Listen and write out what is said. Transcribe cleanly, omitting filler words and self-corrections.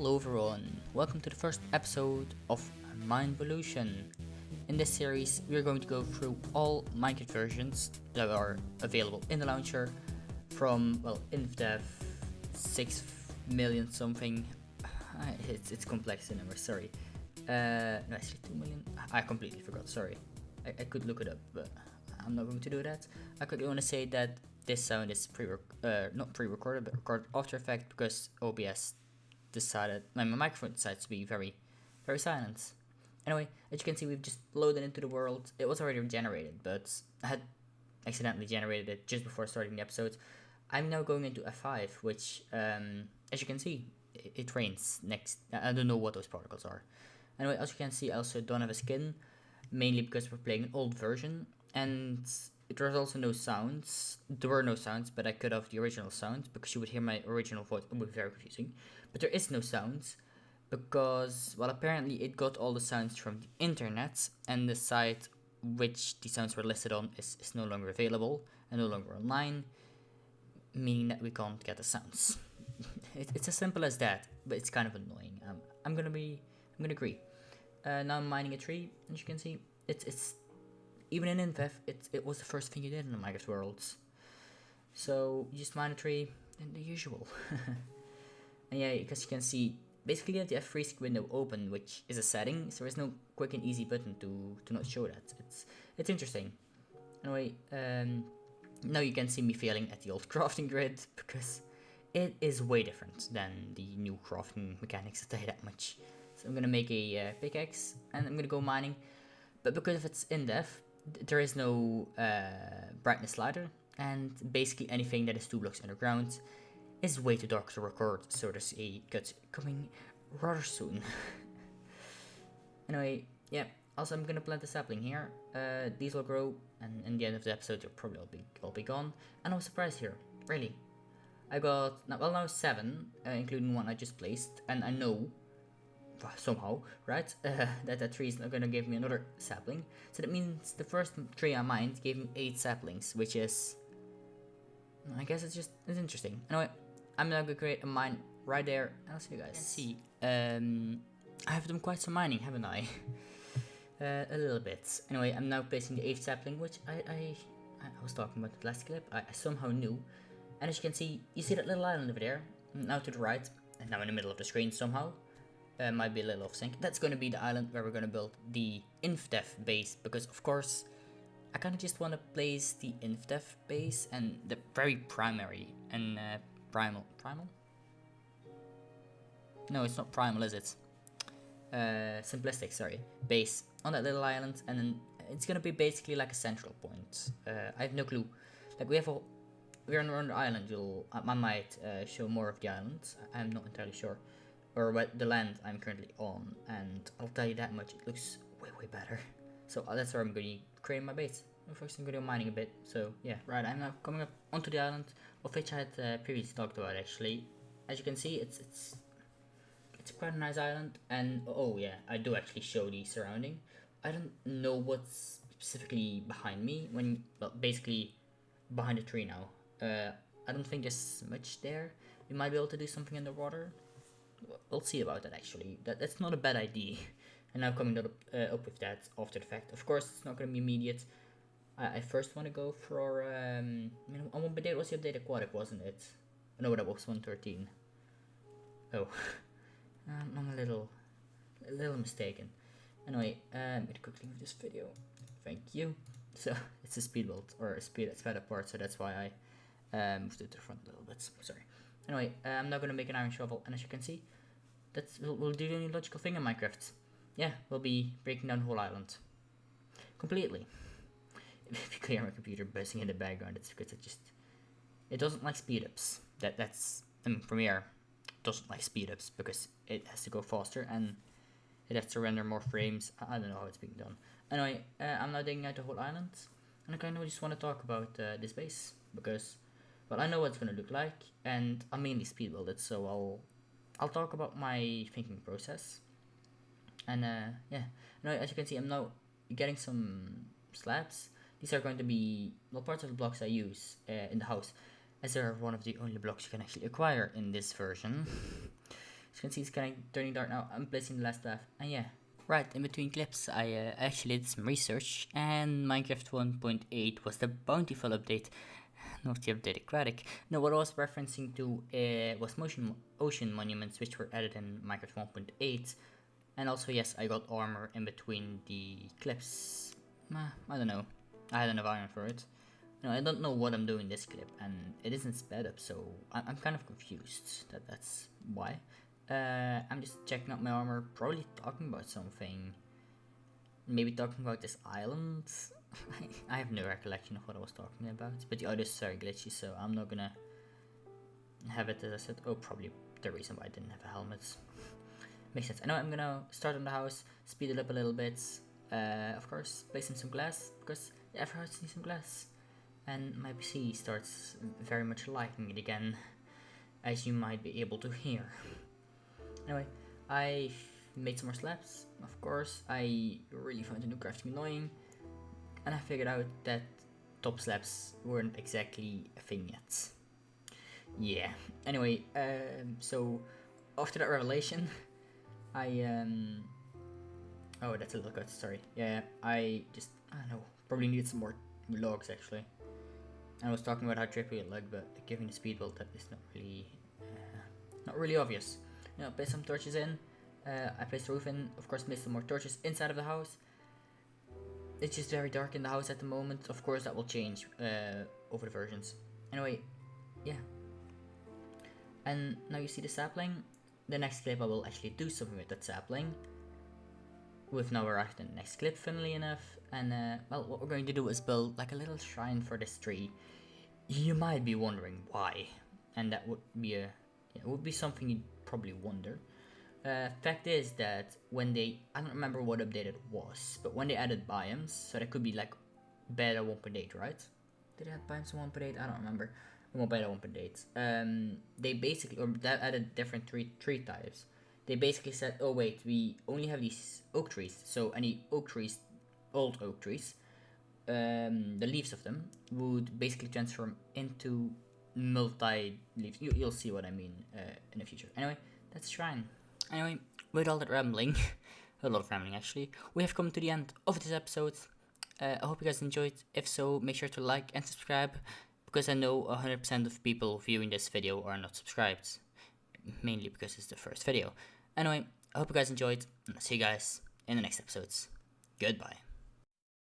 Hello everyone, welcome to the first episode of MineVolution. In this series, we're going to go through all Minecraft versions that are available in the launcher from, Infdev 6 million something. It's complex in numbers, sorry. No, actually 2 million. I completely forgot, sorry. I could look it up, but I'm not going to do that. I could only say that this sound is not pre-recorded, but recorded after effect because OBS decided, my microphone decided to be very, very silent. Anyway, as you can see, we've just loaded into the world. It was already generated, but I had accidentally generated it just before starting the episode. I'm now going into F5, which, as you can see, it rains next. I don't know what those protocols are. Anyway, as you can see, I also don't have a skin, mainly because we're playing an old version, and there was also no sounds. There were no sounds, but I cut off the original sounds because you would hear my original voice. It would be very confusing. But there is no sounds because, well, apparently it got all the sounds from the internet, and the site which the sounds were listed on is no longer available and no longer online, meaning that we can't get the sounds. It's as simple as that, but it's kind of annoying. I'm gonna agree. Now I'm mining a tree, as you can see. It's even in Infdev, it was the first thing you did in the Minecraft worlds. So you just mine a tree and the usual. And yeah, because you can see, basically you have the F3 window open, which is a setting, so there's no quick and easy button to not show that. It's interesting. Anyway, now you can see me failing at the old crafting grid, because it is way different than the new crafting mechanics, I'll tell you that much. So I'm gonna make a pickaxe, and I'm gonna go mining, but because if it's in depth, there is no brightness slider, and basically anything that is 2 blocks underground is way too dark to record, so there's a cut coming rather soon. Anyway, yeah, also I'm gonna plant a sapling here. These will grow, and in the end of the episode they'll probably all be gone. And I was surprised here, really. I got, now 7, including one I just placed, and I know, somehow, right, that tree is not gonna give me another sapling. So that means the first tree I mined gave me 8 saplings, which is, I guess it's interesting. Anyway, I'm now gonna create a mine right there, and I'll see you guys. See, I have done quite some mining, haven't I? A little bit. Anyway, I'm now placing the 8th sapling, which I was talking about the last clip. I somehow knew. And as you can see, you see that little island over there, now to the right, and now in the middle of the screen somehow. Might be a little off sync. That's going to be the island where we're going to build the Infdev base, because of course I kind of just want to place the Infdev base and the very primary and primal. No, it's not primal, is it? Simplistic, sorry, base on that little island, and then it's gonna be basically like a central point. I have no clue. Like we're on the island. I might show more of the island. I'm not entirely sure, or what the land I'm currently on, and I'll tell you that much. It looks way better. So that's where I'm going to create my base. First I'm going to go mining a bit. So yeah, right. I'm now coming up onto the island, of which I had previously talked about. Actually, as you can see, it's quite a nice island, and oh yeah, I do actually show the surrounding. I don't know what's specifically behind me basically behind the tree now. I don't think there's much there. We might be able to do something underwater. We'll see about that actually. That's not a bad idea. And now coming up with that after the fact. Of course, it's not going to be immediate. I first want to go for on 1.8 was the update aquatic, wasn't it? No, that was 1.13. Oh. I'm a little mistaken. Anyway, I'm gonna quickly move this video. Thank you. So it's a speed build, or a speed up part, so that's why I moved it to the front a little bit. Sorry. Anyway, I'm now gonna make an iron shovel, and as you can see, we'll do the only logical thing in Minecraft. Yeah, we'll be breaking down the whole island completely. If you clear my computer buzzing in the background, it's because it doesn't like speed ups. That's Premiere doesn't like speed ups because it has to go faster and it has to render more frames. I don't know how it's being done. Anyway, I'm now digging out the whole island, and I kind of just want to talk about this base because, well, I know what it's gonna look like, and I mainly speed build it, so I'll talk about my thinking process. And yeah, anyway, as you can see, I'm now getting some slabs. These are going to be parts of the blocks I use in the house, as they are one of the only blocks you can actually acquire in this version. you can see, it's kind of turning dark now. I'm placing the last staff, and yeah. Right, in between clips, I actually did some research, and Minecraft 1.8 was the bountiful update, not the updated graphic. No, what I was referencing to was ocean monuments, which were added in Minecraft 1.8, and also, yes, I got armor in between the clips. I don't know, I had enough iron for it. No, I don't know what I'm doing this clip, and it isn't sped up, so I'm kind of confused. That's why. I'm just checking out my armor, probably talking about something. Maybe talking about this island. I have no recollection of what I was talking about, but the audio is very glitchy, so I'm not gonna have it as I said. Oh, probably the reason why I didn't have a helmet. Makes sense. I know I'm gonna start on the house, speed it up a little bit. Of course, place in some glass, because everyone needs some glass. And my PC starts very much liking it again, as you might be able to hear. Anyway, I made some more slabs. Of course, I really found the new crafting annoying, and I figured out that top slabs weren't exactly a thing yet. Yeah. Anyway, so after that revelation, oh, that's a little cut. Sorry. Yeah, I don't know. Probably needed some more logs actually. I was talking about how trippy it looked, but given the speed build, that is not really obvious. You know, place some torches in. I placed the roof in. Of course, made some more torches inside of the house. It's just very dark in the house at the moment. Of course, that will change over the versions. Anyway, yeah. And now you see the sapling. The next clip I will actually do something with that sapling. We've now arrived in the next clip, funnily enough. And well, what we're going to do is build like a little shrine for this tree. You might be wondering why, and that would be it would be something you'd probably wonder. Fact is that when I don't remember what update it was, but when they added biomes, so that could be like beta 1.8, right? Did they add biomes in 1.8? I don't remember. Beta 1.8. They basically, or that added different tree types. They basically said, oh wait, we only have these oak trees, so any old oak trees, the leaves of them would basically transform into multi-leaves. You'll see what I mean in the future. Anyway, that's shrine. Anyway, with all that rambling, a lot of rambling actually, we have come to the end of this episode. I hope you guys enjoyed. If so, make sure to like and subscribe, because I know 100% of people viewing this video are not subscribed. Mainly because it's the first video. Anyway, I hope you guys enjoyed, and I'll see you guys in the next episodes. Goodbye.